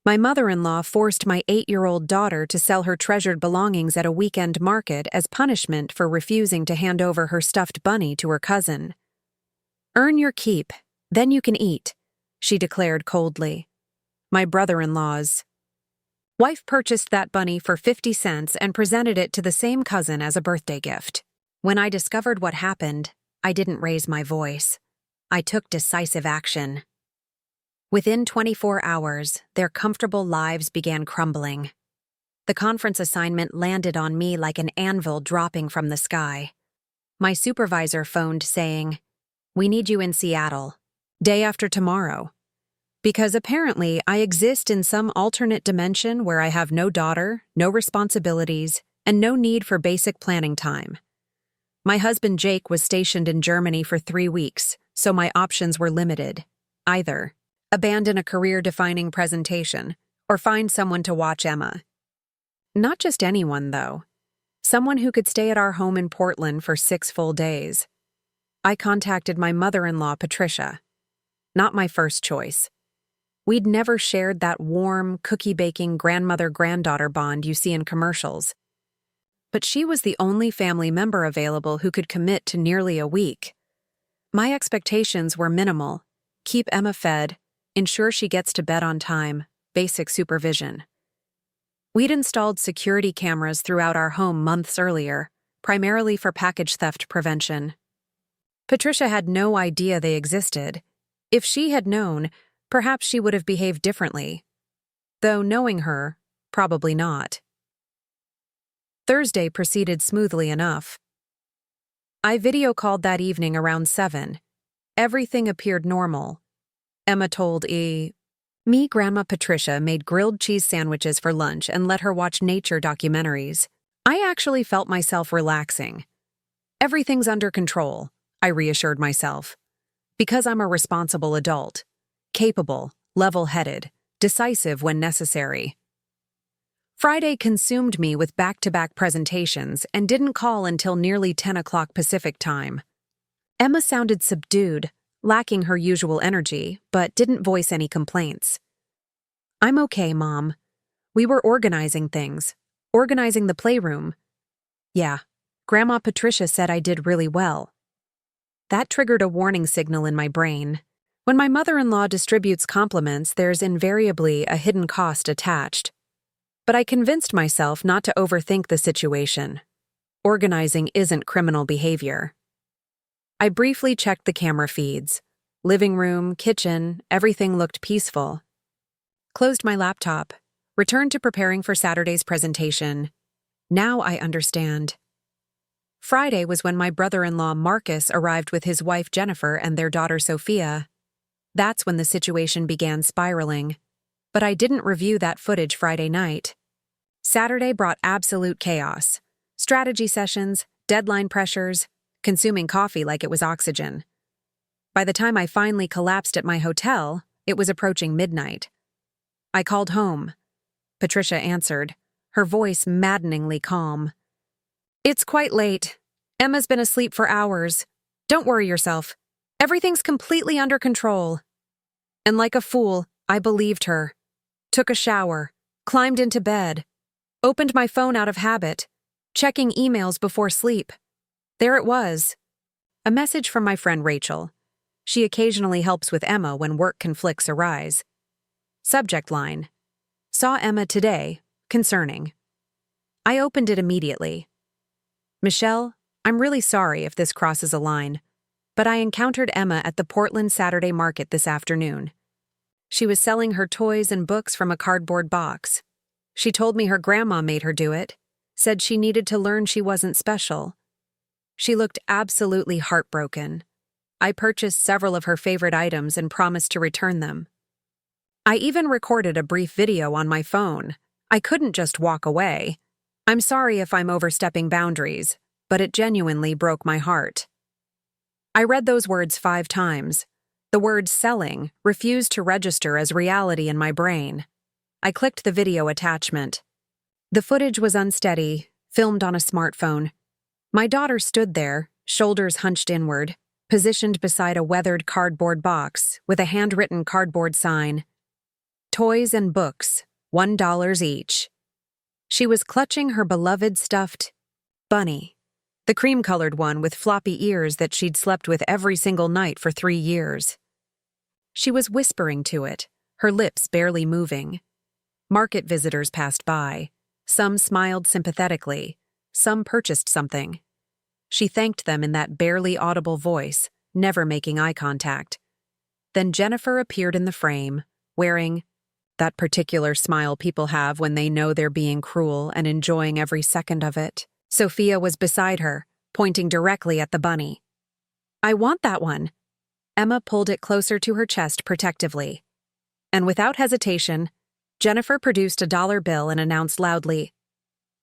My mother-in-law forced my 8-year-old daughter to sell her treasured belongings at a weekend market as punishment for refusing to hand over her stuffed bunny to her cousin. "Earn your keep, then you can eat," she declared coldly. My brother-in-law's wife purchased that bunny for 50 cents and presented it to the same cousin as a birthday gift. When I discovered what happened, I didn't raise my voice. I took decisive action. Within 24 hours, their comfortable lives began crumbling. The conference assignment landed on me like an anvil dropping from the sky. My supervisor phoned saying, "We need you in Seattle, day after tomorrow." Because apparently I exist in some alternate dimension where I have no daughter, no responsibilities, and no need for basic planning time. My husband Jake was stationed in Germany for 3 weeks, so my options were limited. Either abandon a career-defining presentation, or find someone to watch Emma. Not just anyone, though. Someone who could stay at our home in Portland for 6 full days. I contacted my mother-in-law, Patricia. Not my first choice. We'd never shared that warm, cookie-baking grandmother-granddaughter bond you see in commercials. But she was the only family member available who could commit to nearly a week. My expectations were minimal. Keep Emma fed, ensure she gets to bed on time, basic supervision. We'd installed security cameras throughout our home months earlier, primarily for package theft prevention. Patricia had no idea they existed. If she had known, perhaps she would have behaved differently. Though knowing her, probably not. Thursday proceeded smoothly enough. I video called that evening around 7. Everything appeared normal. Emma told me Grandma Patricia made grilled cheese sandwiches for lunch and let her watch nature documentaries. I actually felt myself relaxing. Everything's under control, I reassured myself. Because I'm a responsible adult. Capable, level-headed, decisive when necessary. Friday consumed me with back-to-back presentations and didn't call until nearly 10 o'clock Pacific time. Emma sounded subdued, lacking her usual energy, but didn't voice any complaints. "I'm okay, Mom. We were organizing things. Organizing the playroom. Yeah, Grandma Patricia said I did really well." That triggered a warning signal in my brain. When my mother-in-law distributes compliments, there's invariably a hidden cost attached. But I convinced myself not to overthink the situation. Organizing isn't criminal behavior. I briefly checked the camera feeds. Living room, kitchen, everything looked peaceful. Closed my laptop, returned to preparing for Saturday's presentation. Now I understand. Friday was when my brother-in-law Marcus arrived with his wife Jennifer and their daughter Sophia. That's when the situation began spiraling. But I didn't review that footage Friday night. Saturday brought absolute chaos. Strategy sessions, deadline pressures, consuming coffee like it was oxygen. By the time I finally collapsed at my hotel, it was approaching midnight. I called home. Patricia answered, her voice maddeningly calm. "It's quite late. Emma's been asleep for hours. Don't worry yourself. Everything's completely under control." And like a fool, I believed her. Took a shower, climbed into bed, opened my phone out of habit, checking emails before sleep. There it was. A message from my friend Rachel. She occasionally helps with Emma when work conflicts arise. Subject line: "Saw Emma today. Concerning." I opened it immediately. "Michelle, I'm really sorry if this crosses a line, but I encountered Emma at the Portland Saturday market this afternoon. She was selling her toys and books from a cardboard box. She told me her grandma made her do it, said she needed to learn she wasn't special. She looked absolutely heartbroken. I purchased several of her favorite items and promised to return them. I even recorded a brief video on my phone. I couldn't just walk away. I'm sorry if I'm overstepping boundaries, but it genuinely broke my heart." I read those words 5 times. The word selling refused to register as reality in my brain. I clicked the video attachment. The footage was unsteady, filmed on a smartphone. My daughter stood there, shoulders hunched inward, positioned beside a weathered cardboard box with a handwritten cardboard sign. Toys and books, $1 each. She was clutching her beloved stuffed bunny, the cream-colored one with floppy ears that she'd slept with every single night for 3 years. She was whispering to it, her lips barely moving. Market visitors passed by. Some smiled sympathetically. Some purchased something. She thanked them in that barely audible voice, never making eye contact. Then Jennifer appeared in the frame, wearing that particular smile people have when they know they're being cruel and enjoying every second of it. Sophia was beside her, pointing directly at the bunny. "I want that one." Emma pulled it closer to her chest protectively. And without hesitation, Jennifer produced a dollar bill and announced loudly,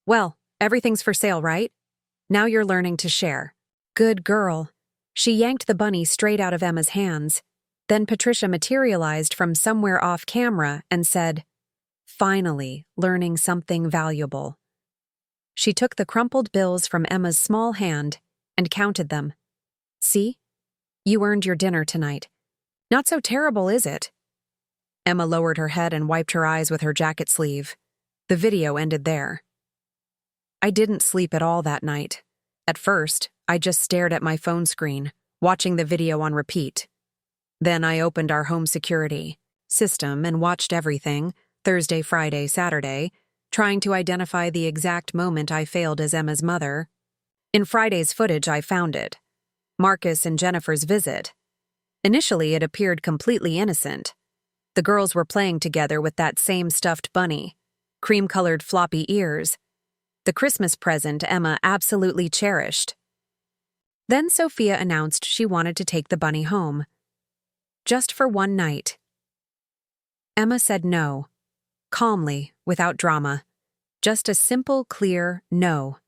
"Well, everything's for sale, right? Now you're learning to share." Good girl. She yanked the bunny straight out of Emma's hands. Then Patricia materialized from somewhere off camera and said, "Finally, learning something valuable." She took the crumpled bills from Emma's small hand and counted them. "See? You earned your dinner tonight. Not so terrible, is it?" Emma lowered her head and wiped her eyes with her jacket sleeve. The video ended there. I didn't sleep at all that night. At first, I just stared at my phone screen, watching the video on repeat. Then I opened our home security system and watched everything, Thursday, Friday, Saturday, trying to identify the exact moment I failed as Emma's mother. In Friday's footage, I found it. Marcus and Jennifer's visit. Initially, it appeared completely innocent. The girls were playing together with that same stuffed bunny, cream-colored floppy ears, the Christmas present Emma absolutely cherished. Then Sophia announced she wanted to take the bunny home. Just for one night. Emma said no, calmly, without drama. Just a simple, clear no.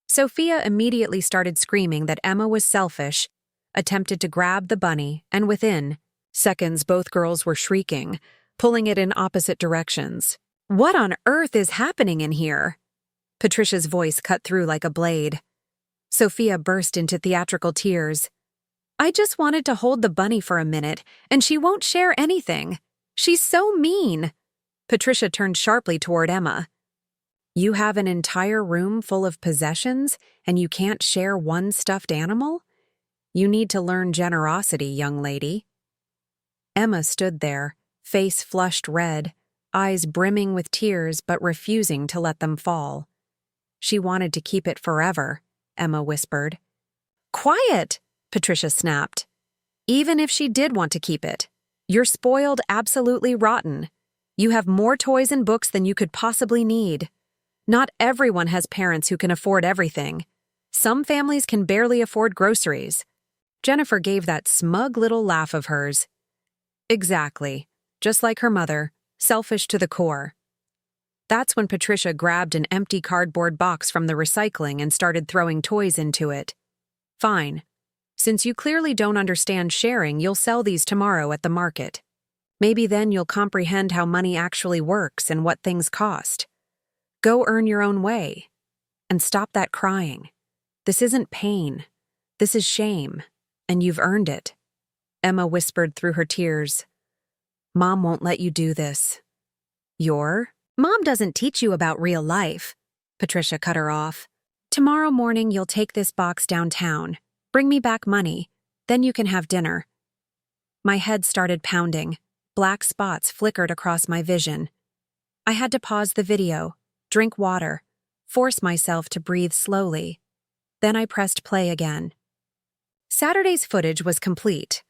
Sophia immediately started screaming that Emma was selfish, attempted to grab the bunny, and within seconds both girls were shrieking, pulling it in opposite directions. "What on earth is happening in here?" Patricia's voice cut through like a blade. Sophia burst into theatrical tears. "I just wanted to hold the bunny for a minute, and she won't share anything. She's so mean." Patricia turned sharply toward Emma. "You have an entire room full of possessions, and you can't share one stuffed animal? You need to learn generosity, young lady." Emma stood there, face flushed red, eyes brimming with tears but refusing to let them fall. She wanted to keep it forever, Emma whispered. "Quiet!" Patricia snapped. "Even if she did want to keep it, you're spoiled absolutely rotten. You have more toys and books than you could possibly need. Not everyone has parents who can afford everything. Some families can barely afford groceries." Jennifer gave that smug little laugh of hers. Exactly. Just like her mother, selfish to the core. That's when Patricia grabbed an empty cardboard box from the recycling and started throwing toys into it. "Fine. Since you clearly don't understand sharing, you'll sell these tomorrow at the market. Maybe then you'll comprehend how money actually works and what things cost. Go earn your own way. And stop that crying. This isn't pain. This is shame. And you've earned it." Emma whispered through her tears. "Mom won't let you do this." Mom doesn't teach you about real life." Patricia cut her off. "Tomorrow morning you'll take this box downtown. Bring me back money. Then you can have dinner." My head started pounding. Black spots flickered across my vision. I had to pause the video, drink water, force myself to breathe slowly. Then I pressed play again. Saturday's footage was complete.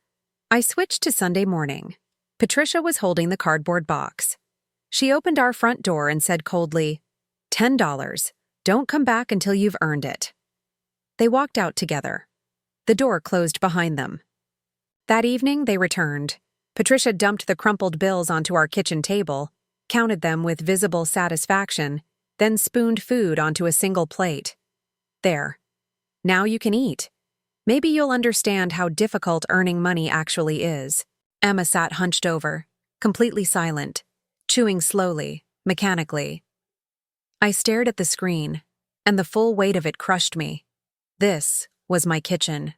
I switched to Sunday morning. Patricia was holding the cardboard box. She opened our front door and said coldly, $10. Don't come back until you've earned it." They walked out together. The door closed behind them. That evening, they returned. Patricia dumped the crumpled bills onto our kitchen table, counted them with visible satisfaction, then spooned food onto a single plate. "There. Now you can eat. Maybe you'll understand how difficult earning money actually is." Emma sat hunched over, completely silent, chewing slowly, mechanically. I stared at the screen, and the full weight of it crushed me. This was my kitchen,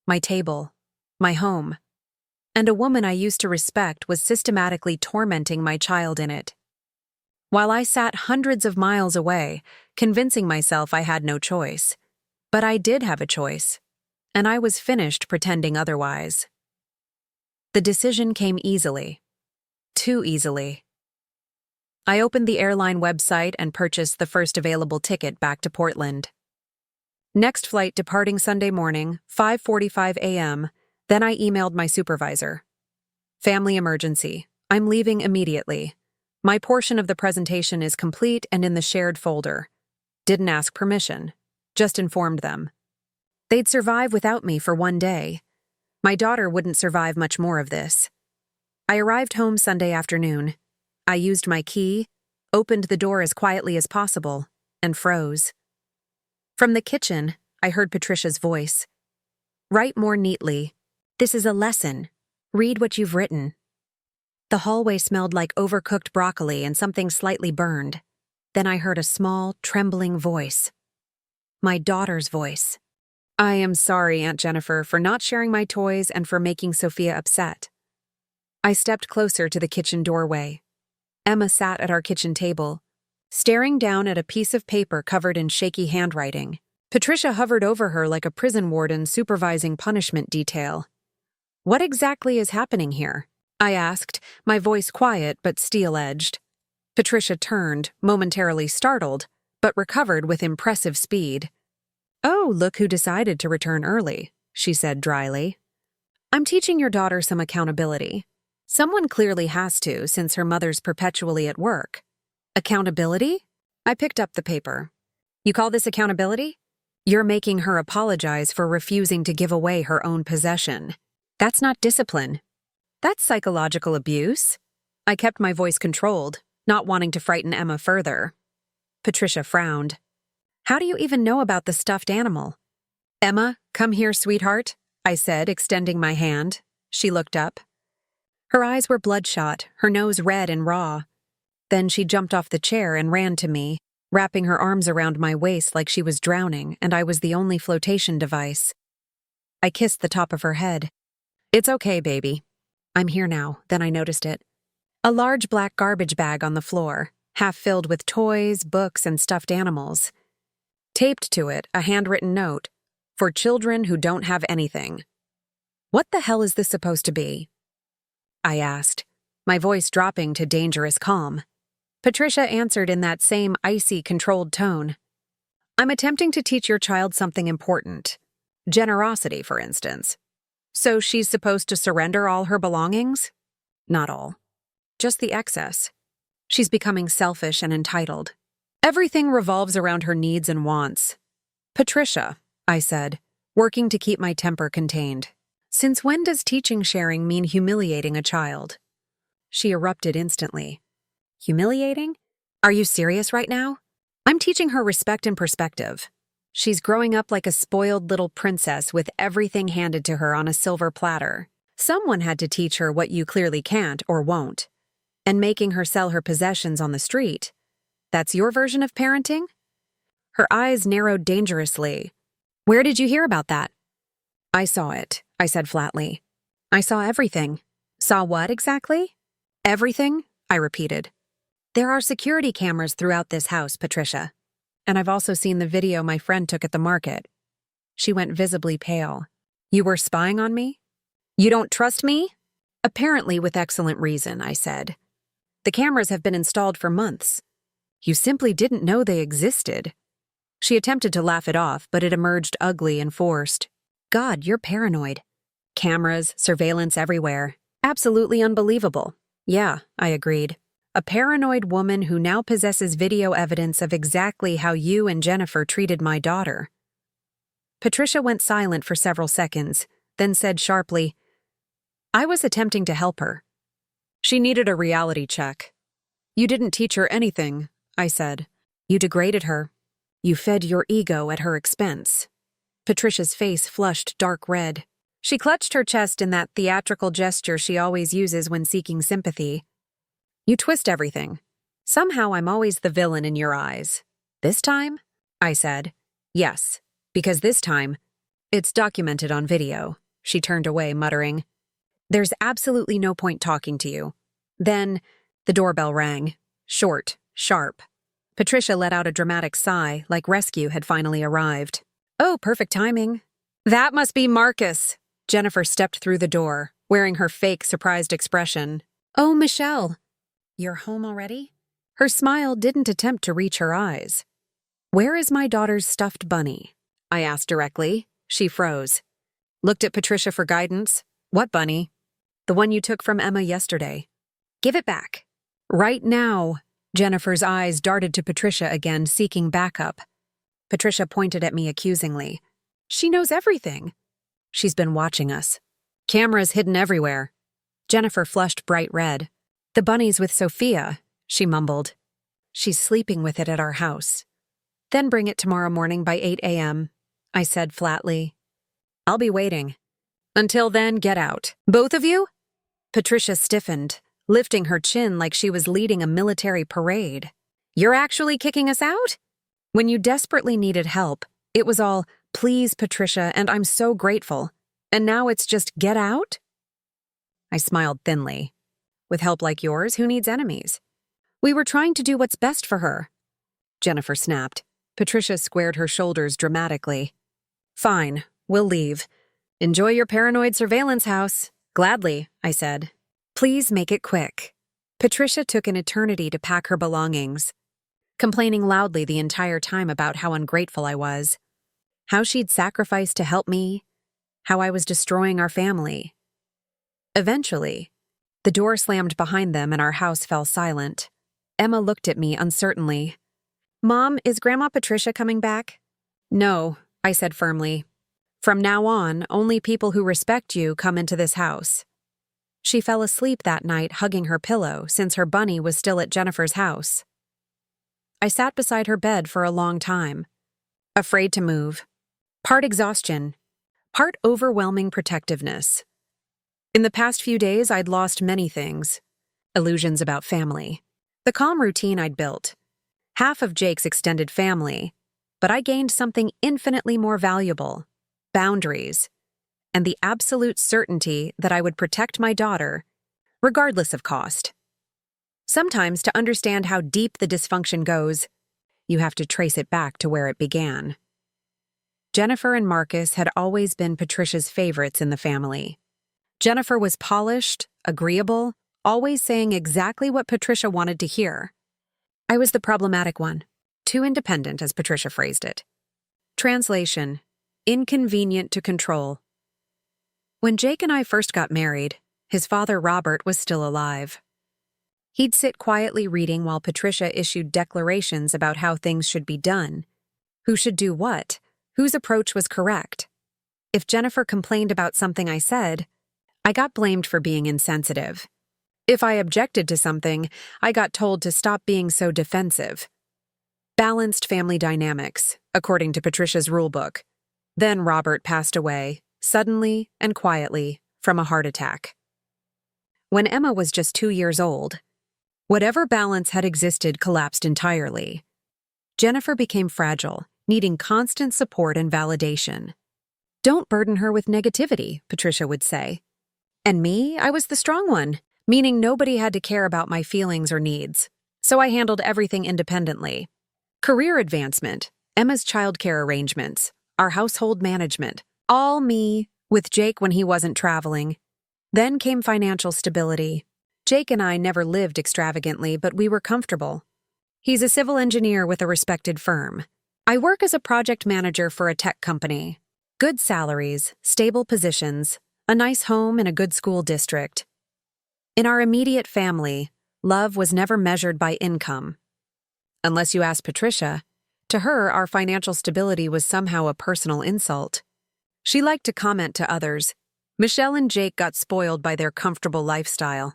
my table, my home. and a woman I used to respect was systematically tormenting my child in it. While I sat hundreds of miles away, convincing myself I had no choice. But I did have a choice, and I was finished pretending otherwise. The decision came easily. Too easily. I opened the airline website and purchased the first available ticket back to Portland. Next flight departing Sunday morning, 5:45 a.m., then I emailed my supervisor. Family emergency. I'm leaving immediately. My portion of the presentation is complete and in the shared folder. Didn't ask permission. Just informed them. They'd survive without me for one day. My daughter wouldn't survive much more of this. I arrived home Sunday afternoon. I used my key, opened the door as quietly as possible, and froze. From the kitchen, I heard Patricia's voice. Write more neatly. This is a lesson. Read what you've written. The hallway smelled like overcooked broccoli and something slightly burned. Then I heard a small, trembling voice. My daughter's voice. I am sorry, Aunt Jennifer, for not sharing my toys and for making Sophia upset. I stepped closer to the kitchen doorway. Emma sat at our kitchen table, staring down at a piece of paper covered in shaky handwriting. Patricia hovered over her like a prison warden supervising punishment detail. What exactly is happening here? I asked, my voice quiet but steel-edged. Patricia turned, momentarily startled, but recovered with impressive speed. Oh, look who decided to return early, she said dryly. I'm teaching your daughter some accountability. Someone clearly has to, since her mother's perpetually at work. Accountability? I picked up the paper. You call this accountability? You're making her apologize for refusing to give away her own possession. That's not discipline. That's psychological abuse. I kept my voice controlled, not wanting to frighten Emma further. Patricia frowned. How do you even know about the stuffed animal? Emma, come here, sweetheart, I said, extending my hand. She looked up. Her eyes were bloodshot, her nose red and raw. Then she jumped off the chair and ran to me, wrapping her arms around my waist like she was drowning and I was the only flotation device. I kissed the top of her head. It's okay, baby. I'm here now, then I noticed it. A large black garbage bag on the floor, half filled with toys, books, and stuffed animals. Taped to it, a handwritten note, for children who don't have anything. What the hell is this supposed to be? I asked, my voice dropping to dangerous calm. Patricia answered in that same icy, controlled tone. I'm attempting to teach your child something important. Generosity, for instance. So she's supposed to surrender all her belongings? Not all. Just the excess. She's becoming selfish and entitled. Everything revolves around her needs and wants. Patricia, I said, working to keep my temper contained. Since when does teaching sharing mean humiliating a child? She erupted instantly. Humiliating? Are you serious right now? I'm teaching her respect and perspective. She's growing up like a spoiled little princess with everything handed to her on a silver platter. Someone had to teach her what you clearly can't or won't. And making her sell her possessions on the street. That's your version of parenting? Her eyes narrowed dangerously. Where did you hear about that? I saw it, I said flatly. I saw everything. Saw what exactly? Everything, I repeated. There are security cameras throughout this house, Patricia. And I've also seen the video my friend took at the market. She went visibly pale. You were spying on me? You don't trust me? Apparently with excellent reason, I said. The cameras have been installed for months. You simply didn't know they existed. She attempted to laugh it off, but it emerged ugly and forced. God, you're paranoid. Cameras, surveillance everywhere. Absolutely unbelievable. Yeah, I agreed. A paranoid woman who now possesses video evidence of exactly how you and Jennifer treated my daughter. Patricia went silent for several seconds, then said sharply, I was attempting to help her. She needed a reality check. You didn't teach her anything, I said. You degraded her. You fed your ego at her expense. Patricia's face flushed dark red. She clutched her chest in that theatrical gesture she always uses when seeking sympathy. You twist everything. Somehow I'm always the villain in your eyes. This time? I said. Yes, because this time, it's documented on video. She turned away, muttering, There's absolutely no point talking to you. Then, the doorbell rang. Short, sharp. Patricia let out a dramatic sigh, like rescue had finally arrived. Oh, perfect timing. That must be Marcus. Jennifer stepped through the door, wearing her fake, surprised expression. Oh, Michelle. You're home already? Her smile didn't attempt to reach her eyes. Where is my daughter's stuffed bunny? I asked directly. She froze. Looked at Patricia for guidance. What bunny? The one you took from Emma yesterday. Give it back. Right now. Jennifer's eyes darted to Patricia again, seeking backup. Patricia pointed at me accusingly. She knows everything. She's been watching us. Cameras hidden everywhere. Jennifer flushed bright red. The bunny's with Sophia, she mumbled. She's sleeping with it at our house. Then bring it tomorrow morning by 8 a.m., I said flatly. I'll be waiting. Until then, get out. Both of you? Patricia stiffened, lifting her chin like she was leading a military parade. You're actually kicking us out? When you desperately needed help, it was all, please, Patricia, and I'm so grateful. And now it's just get out? I smiled thinly. With help like yours, who needs enemies? We were trying to do what's best for her. Jennifer snapped. Patricia squared her shoulders dramatically. Fine, we'll leave. Enjoy your paranoid surveillance house. Gladly, I said. Please make it quick. Patricia took an eternity to pack her belongings, complaining loudly the entire time about how ungrateful I was, how she'd sacrificed to help me, how I was destroying our family. Eventually, the door slammed behind them and our house fell silent. Emma looked at me uncertainly. Mom, is Grandma Patricia coming back? No, I said firmly. From now on, only people who respect you come into this house. She fell asleep that night hugging her pillow since her bunny was still at Jennifer's house. I sat beside her bed for a long time, afraid to move. Part exhaustion, part overwhelming protectiveness. In the past few days, I'd lost many things. Illusions about family. The calm routine I'd built. Half of Jake's extended family. But I gained something infinitely more valuable. Boundaries. And the absolute certainty that I would protect my daughter, regardless of cost. Sometimes, to understand how deep the dysfunction goes, you have to trace it back to where it began. Jennifer and Marcus had always been Patricia's favorites in the family. Jennifer was polished, agreeable, always saying exactly what Patricia wanted to hear. I was the problematic one, too independent, as Patricia phrased it. Translation: inconvenient to control. When Jake and I first got married, his father Robert was still alive. He'd sit quietly reading while Patricia issued declarations about how things should be done, who should do what, whose approach was correct. If Jennifer complained about something I said, I got blamed for being insensitive. If I objected to something, I got told to stop being so defensive. Balanced family dynamics, according to Patricia's rulebook. Then Robert passed away, suddenly and quietly, from a heart attack. When Emma was just 2 years old, whatever balance had existed collapsed entirely. Jennifer became fragile, needing constant support and validation. Don't burden her with negativity, Patricia would say. And me, I was the strong one, meaning nobody had to care about my feelings or needs. So I handled everything independently. Career advancement, Emma's childcare arrangements, our household management, all me, with Jake when he wasn't traveling. Then came financial stability. Jake and I never lived extravagantly, but we were comfortable. He's a civil engineer with a respected firm. I work as a project manager for a tech company. Good salaries, stable positions, a nice home in a good school district. In our immediate family, love was never measured by income. Unless you ask Patricia, to her, our financial stability was somehow a personal insult. She liked to comment to others, Michelle and Jake got spoiled by their comfortable lifestyle.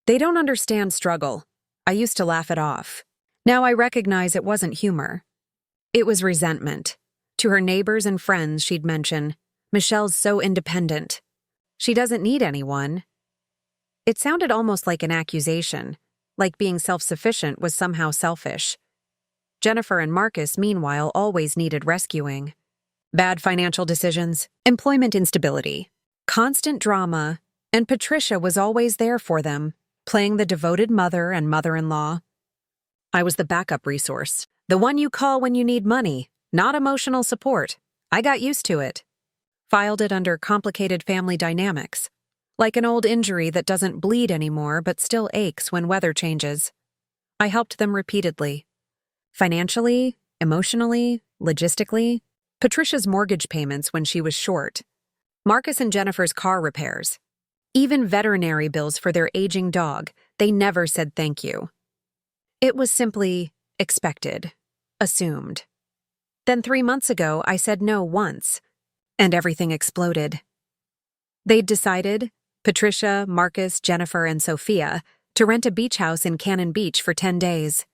They don't understand struggle. I used to laugh it off. Now I recognize it wasn't humor. It was resentment. To her neighbors and friends, she'd mention, Michelle's so independent. She doesn't need anyone. It sounded almost like an accusation, like being self-sufficient was somehow selfish. Jennifer and Marcus, meanwhile, always needed rescuing. Bad financial decisions, employment instability, constant drama, And Patricia was always there for them, playing the devoted mother and mother-in-law. I was the backup resource, the one you call when you need money, not emotional support. I got used to it. Filed it under complicated family dynamics, like an old injury that doesn't bleed anymore but still aches when weather changes. I helped them repeatedly. Financially, emotionally, logistically. Patricia's mortgage payments when she was short. Marcus and Jennifer's car repairs. Even veterinary bills for their aging dog. They never said thank you. It was simply expected, assumed. Then 3 months ago, I said no once, and everything exploded. They'd decided, Patricia, Marcus, Jennifer, and Sophia, to rent a beach house in Cannon Beach for 10 days.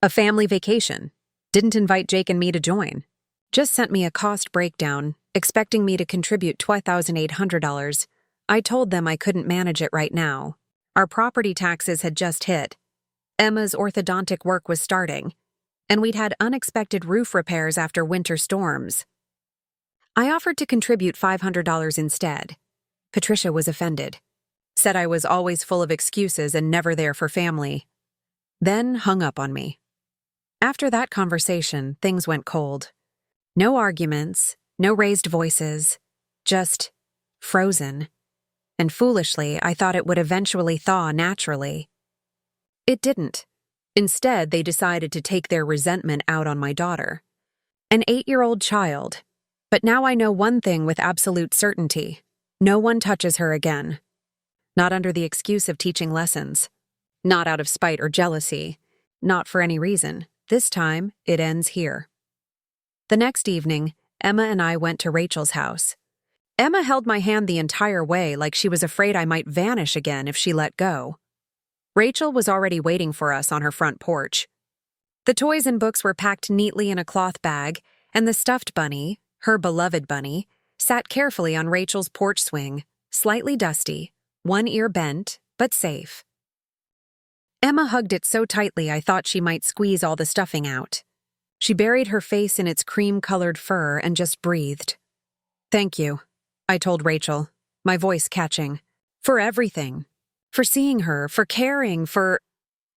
A family vacation. Didn't invite Jake and me to join. Just sent me a cost breakdown, expecting me to contribute $2,800. I told them I couldn't manage it right now. Our property taxes had just hit. Emma's orthodontic work was starting, and we'd had unexpected roof repairs after winter storms. I offered to contribute $500 instead. Patricia was offended. Said I was always full of excuses and never there for family. Then hung up on me. After that conversation, things went cold. No arguments, no raised voices, just frozen. And foolishly, I thought it would eventually thaw naturally. It didn't. Instead, they decided to take their resentment out on my daughter. An 8-year-old child. But now I know one thing with absolute certainty. No one touches her again. Not under the excuse of teaching lessons. Not out of spite or jealousy. Not for any reason. This time, it ends here. The next evening, Emma and I went to Rachel's house. Emma held my hand the entire way like she was afraid I might vanish again if she let go. Rachel was already waiting for us on her front porch. The toys and books were packed neatly in a cloth bag, and the stuffed bunny, her beloved bunny, sat carefully on Rachel's porch swing, slightly dusty, one ear bent, but safe. Emma hugged it so tightly I thought she might squeeze all the stuffing out. She buried her face in its cream-colored fur and just breathed. "Thank you," I told Rachel, my voice catching. "For everything. For seeing her, for caring, for—"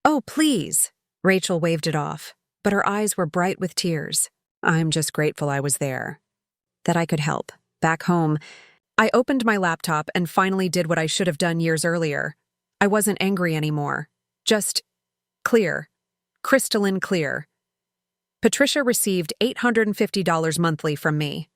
"Oh, please." Rachel waved it off, but her eyes were bright with tears. "I'm just grateful I was there. That I could help. Back home, I opened my laptop and finally did what I should have done years earlier. I wasn't angry anymore. Just clear. Crystalline clear. Patricia received $850 monthly from me.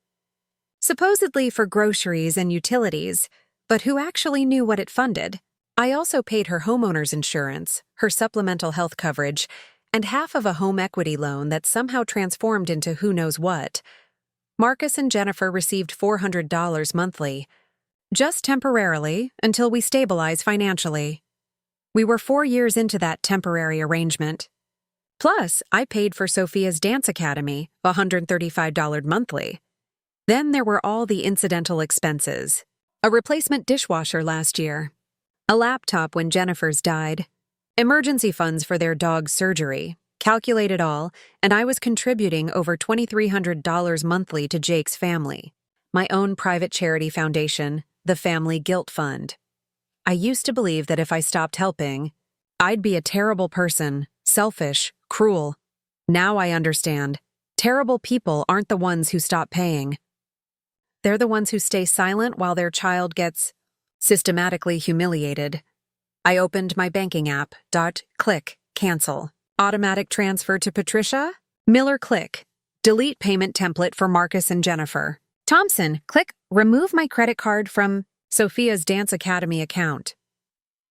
Supposedly for groceries and utilities, but who actually knew what it funded? I also paid her homeowner's insurance, her supplemental health coverage, and half of a home equity loan that somehow transformed into who knows what. Marcus and Jennifer received $400 monthly, just temporarily until we stabilize financially. We were 4 years into that temporary arrangement. Plus, I paid for Sophia's dance academy, $135 monthly. Then there were all the incidental expenses. A replacement dishwasher last year. A laptop when Jennifer's died. Emergency funds for their dog's surgery. Calculate it all, and I was contributing over $2,300 monthly to Jake's family. My own private charity foundation, the Family Guilt Fund. I used to believe that if I stopped helping, I'd be a terrible person, selfish, cruel. Now I understand. Terrible people aren't the ones who stop paying. They're the ones who stay silent while their child gets systematically humiliated. I opened my banking app. Click, cancel. Automatic transfer to Patricia. Miller, click. Delete payment template for Marcus and Jennifer. Thompson, click. Remove my credit card from Sophia's Dance Academy account.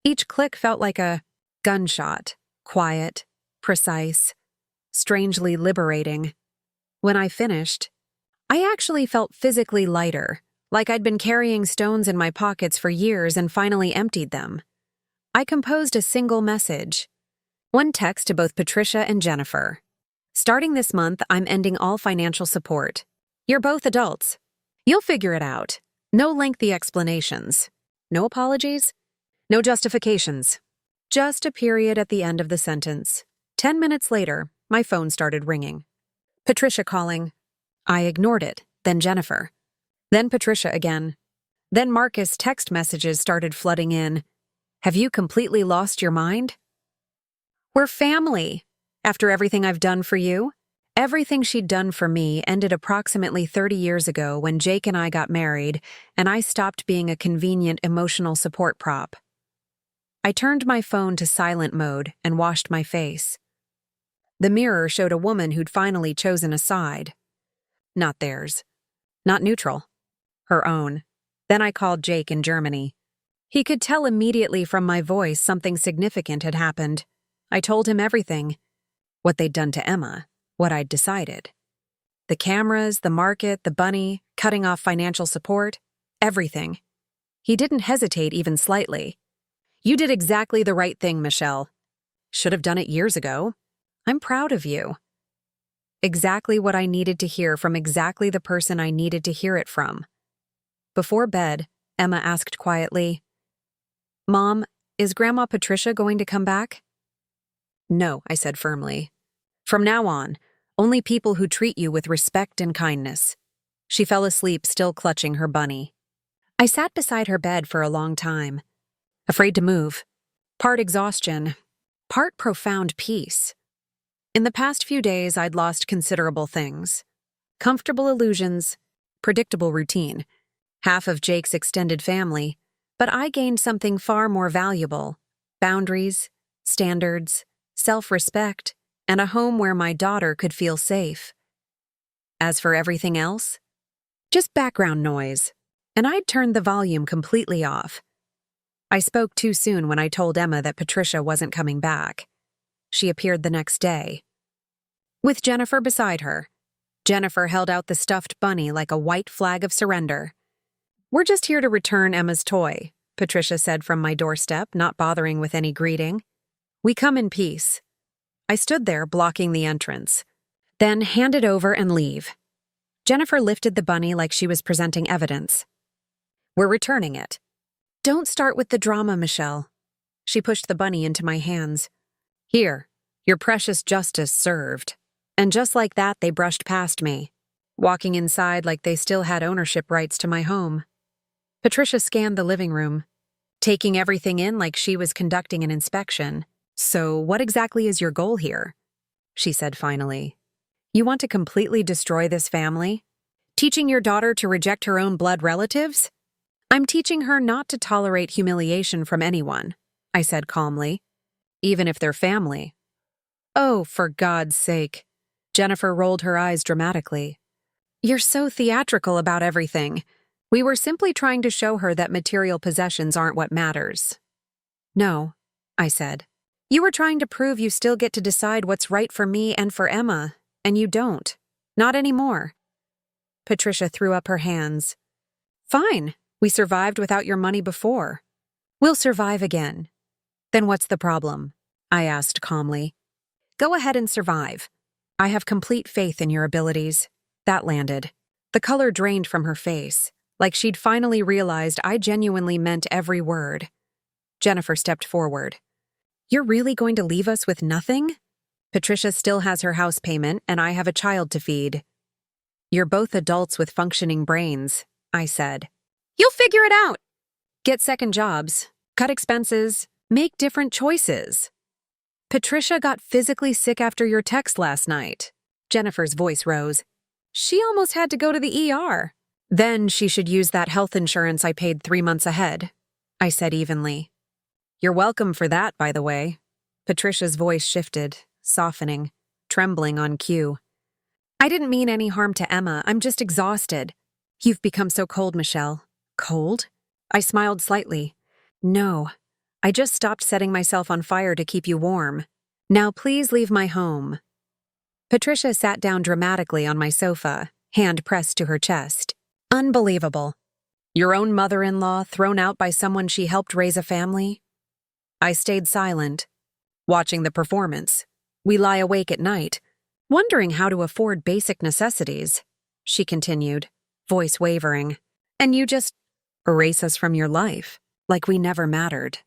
Each click felt like a gunshot. Quiet, precise, strangely liberating. When I finished, I actually felt physically lighter, like I'd been carrying stones in my pockets for years and finally emptied them. I composed a single message. One text to both Patricia and Jennifer. Starting this month, I'm ending all financial support. You're both adults. You'll figure it out. No lengthy explanations. No apologies. No justifications. Just a period at the end of the sentence. 10 minutes later, my phone started ringing. Patricia calling. I ignored it, then Jennifer. Then Patricia again. Then Marcus' text messages started flooding in. Have you completely lost your mind? We're family. After everything I've done for you? Everything she'd done for me ended approximately 30 years ago when Jake and I got married, and I stopped being a convenient emotional support prop. I turned my phone to silent mode and washed my face. The mirror showed a woman who'd finally chosen a side. Not theirs. Not neutral. Her own. Then I called Jake in Germany. He could tell immediately from my voice something significant had happened. I told him everything. What they'd done to Emma. What I'd decided. The cameras, the market, the bunny, cutting off financial support. Everything. He didn't hesitate even slightly. You did exactly the right thing, Michelle. Should have done it years ago. I'm proud of you. Exactly what I needed to hear from exactly the person I needed to hear it from. Before bed, Emma asked quietly, Mom, is Grandma Patricia going to come back? No, I said firmly. From now on, only people who treat you with respect and kindness. She fell asleep, still clutching her bunny. I sat beside her bed for a long time, afraid to move. Part exhaustion, part profound peace. In the past few days, I'd lost considerable things. Comfortable illusions, predictable routine, half of Jake's extended family, but I gained something far more valuable: boundaries, standards, self-respect, and a home where my daughter could feel safe. As for everything else, just background noise, and I'd turned the volume completely off. I spoke too soon when I told Emma that Patricia wasn't coming back. She appeared the next day, with Jennifer beside her. Jennifer held out the stuffed bunny like a white flag of surrender. We're just here to return Emma's toy, Patricia said from my doorstep, not bothering with any greeting. We come in peace. I stood there, blocking the entrance. Then hand it over and leave. Jennifer lifted the bunny like she was presenting evidence. We're returning it. Don't start with the drama, Michelle. She pushed the bunny into my hands. Here, your precious justice served. And just like that, they brushed past me, walking inside like they still had ownership rights to my home. Patricia scanned the living room, taking everything in like she was conducting an inspection. So, what exactly is your goal here? She said finally. You want to completely destroy this family? Teaching your daughter to reject her own blood relatives? I'm teaching her not to tolerate humiliation from anyone, I said calmly. Even if they're family. Oh, for God's sake. Jennifer rolled her eyes dramatically. You're so theatrical about everything. We were simply trying to show her that material possessions aren't what matters. No, I said. You were trying to prove you still get to decide what's right for me and for Emma, and you don't. Not anymore. Patricia threw up her hands. Fine, we survived without your money before. We'll survive again. Then what's the problem? I asked calmly. Go ahead and survive. I have complete faith in your abilities. That landed. The color drained from her face, like she'd finally realized I genuinely meant every word. Jennifer stepped forward. You're really going to leave us with nothing? Patricia still has her house payment, and I have a child to feed. You're both adults with functioning brains, I said. You'll figure it out. Get second jobs, cut expenses, make different choices. Patricia got physically sick after your text last night. Jennifer's voice rose. She almost had to go to the ER. Then she should use that health insurance I paid 3 months ahead, I said evenly. You're welcome for that, by the way. Patricia's voice shifted, softening, trembling on cue. I didn't mean any harm to Emma. I'm just exhausted. You've become so cold, Michelle. Cold? I smiled slightly. No, I just stopped setting myself on fire to keep you warm. Now please leave my home. Patricia sat down dramatically on my sofa, hand pressed to her chest. Unbelievable. Your own mother-in-law thrown out by someone she helped raise a family? I stayed silent, watching the performance. We lie awake at night, wondering how to afford basic necessities, she continued, voice wavering. And you just erase us from your life, like we never mattered.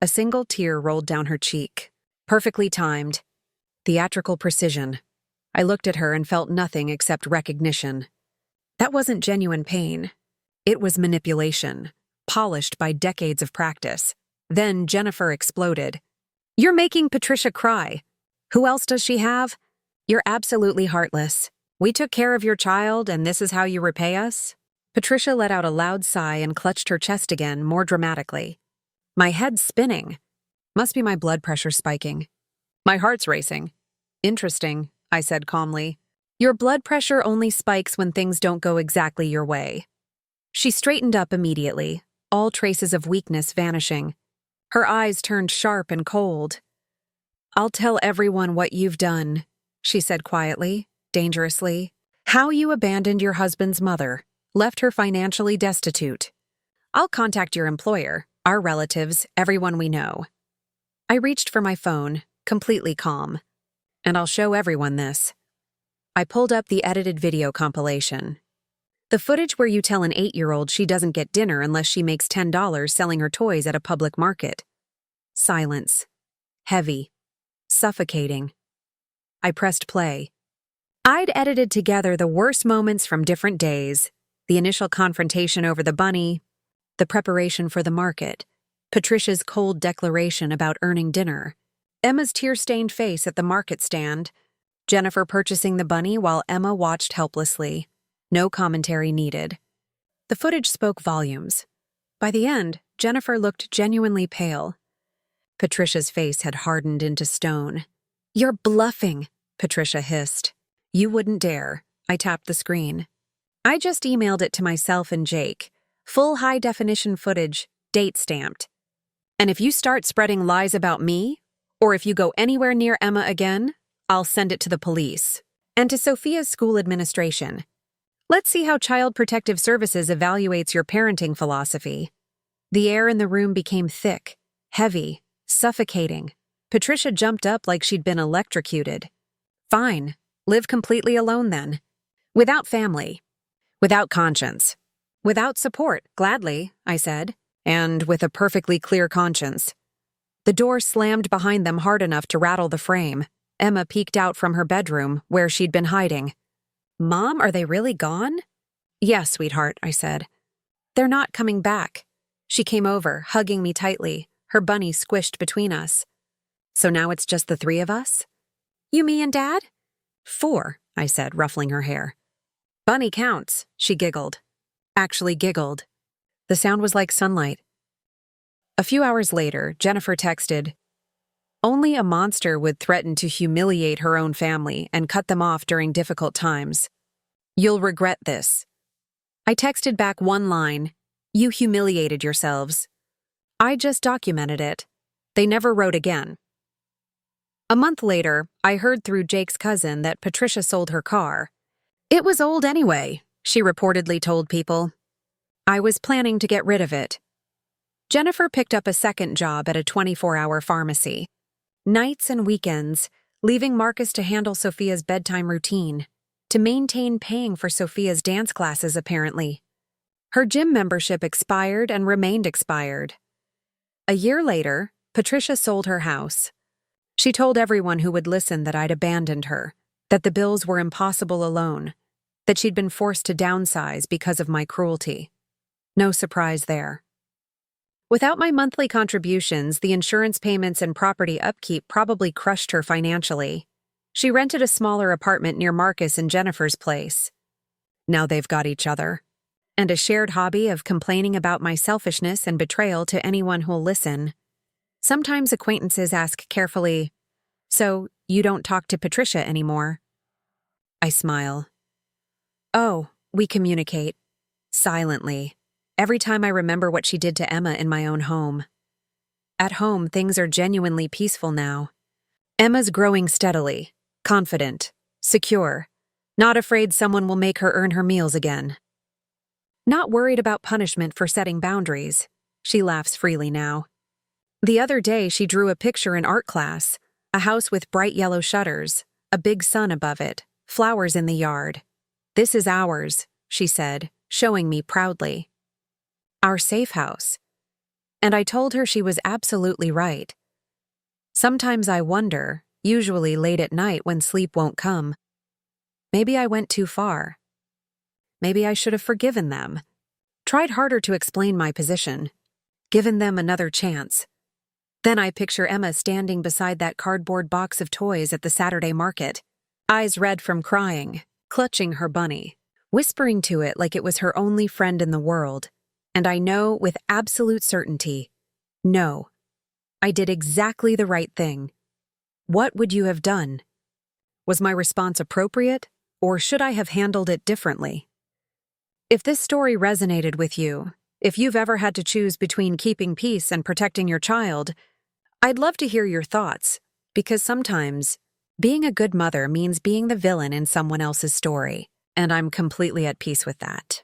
A single tear rolled down her cheek. Perfectly timed. Theatrical precision. I looked at her and felt nothing except recognition. That wasn't genuine pain. It was manipulation, polished by decades of practice. Then Jennifer exploded. "You're making Patricia cry. Who else does she have? You're absolutely heartless. We took care of your child, and this is how you repay us?" Patricia let out a loud sigh and clutched her chest again, more dramatically. "My head's spinning. Must be my blood pressure spiking. My heart's racing." "Interesting," I said calmly. "Your blood pressure only spikes when things don't go exactly your way." She straightened up immediately, all traces of weakness vanishing. Her eyes turned sharp and cold. "I'll tell everyone what you've done," she said quietly, dangerously. "How you abandoned your husband's mother, left her financially destitute. I'll contact your employer, our relatives, everyone we know." I reached for my phone, completely calm. "And I'll show everyone this." I pulled up the edited video compilation. The footage where you tell an 8-year-old she doesn't get dinner unless she makes $10 selling her toys at a public market. Silence. Heavy. Suffocating. I pressed play. I'd edited together the worst moments from different days: the initial confrontation over the bunny, the preparation for the market, Patricia's cold declaration about earning dinner, Emma's tear-stained face at the market stand, Jennifer purchasing the bunny while Emma watched helplessly. No commentary needed. The footage spoke volumes. By the end, Jennifer looked genuinely pale. Patricia's face had hardened into stone. "You're bluffing," Patricia hissed. "You wouldn't dare." I tapped the screen. I just emailed it to myself and Jake. Full high-definition footage, date stamped. "And if you start spreading lies about me, or if you go anywhere near Emma again, I'll send it to the police. And to Sophia's school administration. Let's see how Child Protective Services evaluates your parenting philosophy." The air in the room became thick, heavy, suffocating. Patricia jumped up like she'd been electrocuted. "Fine. Live completely alone then. Without family. Without conscience. Without support, gladly," I said. "And with a perfectly clear conscience." The door slammed behind them hard enough to rattle the frame. Emma peeked out from her bedroom, where she'd been hiding. "Mom, are they really gone?" "Yes, sweetheart," I said. "They're not coming back." She came over, hugging me tightly, her bunny squished between us. "So now it's just the 3 of us?" "You, me, and Dad?" "4, I said, ruffling her hair. "Bunny counts," she giggled. Actually giggled. The sound was like sunlight. A few hours later, Jennifer texted, "Only a monster would threaten to humiliate her own family and cut them off during difficult times. You'll regret this." I texted back one line, "You humiliated yourselves." I just documented it. They never wrote again. A month later, I heard through Jake's cousin that Patricia sold her car. "It was old anyway," she reportedly told people. "I was planning to get rid of it." Jennifer picked up a second job at a 24-hour pharmacy. Nights and weekends, leaving Marcus to handle Sophia's bedtime routine, to maintain paying for Sophia's dance classes, apparently. Her gym membership expired and remained expired. A year later, Patricia sold her house. She told everyone who would listen that I'd abandoned her, that the bills were impossible alone, that she'd been forced to downsize because of my cruelty. No surprise there. Without my monthly contributions, the insurance payments and property upkeep probably crushed her financially. She rented a smaller apartment near Marcus and Jennifer's place. Now they've got each other. And a shared hobby of complaining about my selfishness and betrayal to anyone who'll listen. Sometimes acquaintances ask carefully, "So, you don't talk to Patricia anymore?" I smile. "Oh, we communicate. Silently. Every time I remember what she did to Emma in my own home. At home, things are genuinely peaceful now. Emma's growing steadily, confident, secure, not afraid someone will make her earn her meals again. Not worried about punishment for setting boundaries. She laughs freely now. The other day, she drew a picture in art class, a house with bright yellow shutters, a big sun above it, flowers in the yard. "This is ours," she said, showing me proudly. "Our safe house." And I told her she was absolutely right. Sometimes I wonder, usually late at night when sleep won't come, maybe I went too far. Maybe I should have forgiven them, tried harder to explain my position, given them another chance. Then I picture Emma standing beside that cardboard box of toys at the Saturday market, eyes red from crying, clutching her bunny, whispering to it like it was her only friend in the world. And I know with absolute certainty, no, I did exactly the right thing. What would you have done? Was my response appropriate, or should I have handled it differently? If this story resonated with you, if you've ever had to choose between keeping peace and protecting your child, I'd love to hear your thoughts, because sometimes being a good mother means being the villain in someone else's story, and I'm completely at peace with that.